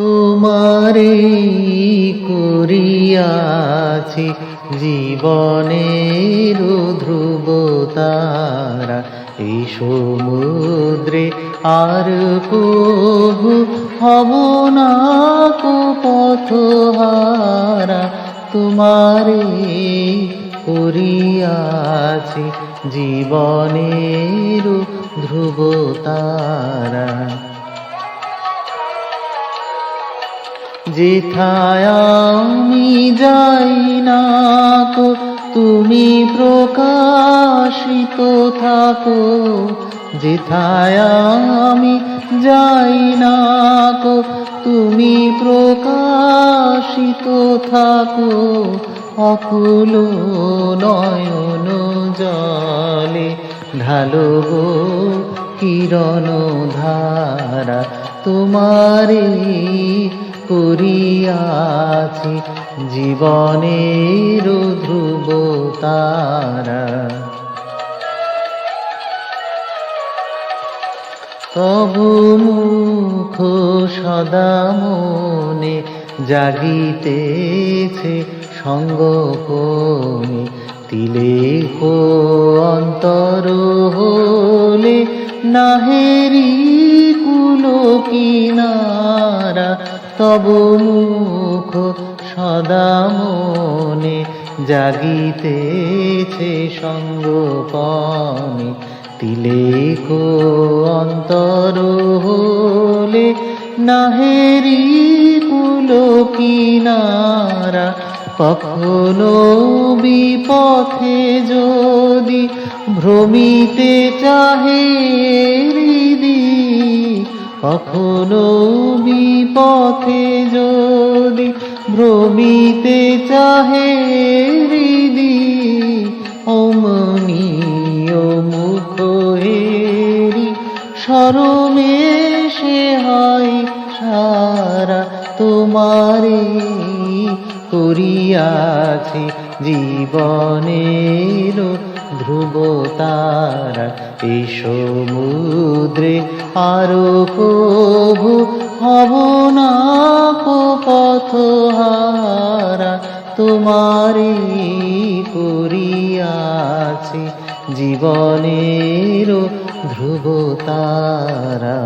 তোমারে করিয়াছি জীবনের ধ্রুব তারা, এই সমুদ্রে আর কভু হব না কো পথহারা। তোমারে করিয়াছি জীবনের ধ্রুব তারা। যেথায় আমি যাই না কো তুমি প্রকাশিত থাকো, যেথায় আমি যাই না কো তুমি প্রকাশিত থাকো। অকুল নয়ন জলে ঢালো গো কিরণ ধারা, তোমারে করিয়াছি জীবনের ধ্রুব তারা। তবু মুখ সদা মনে জাগিতেছে সঙ্গোপনে, তিলেক অন্তর হলে নাহেরি কুল কিনারা। তব মুখ সদা মনে জাগিতেছে সঙ্গোপনে, তিলেক অন্তর হলে নাহেরি কুল কিনারা। কখনো বিপথে যদি ভ্রমিতে চাহে হৃদি, কখনো বিপথে যদি ভ্রমিতে চাহে হৃদি, অমনি ও মুখ হেরি শরমে সে হয় সারা। তোমারে করিয়াছি জীবনের ধ্রুব তারা, এই সমুদ্রে আরো কভু হব না কো পথহারা। তোমারে করিয়াছি জীবনের ধ্রুব তারা।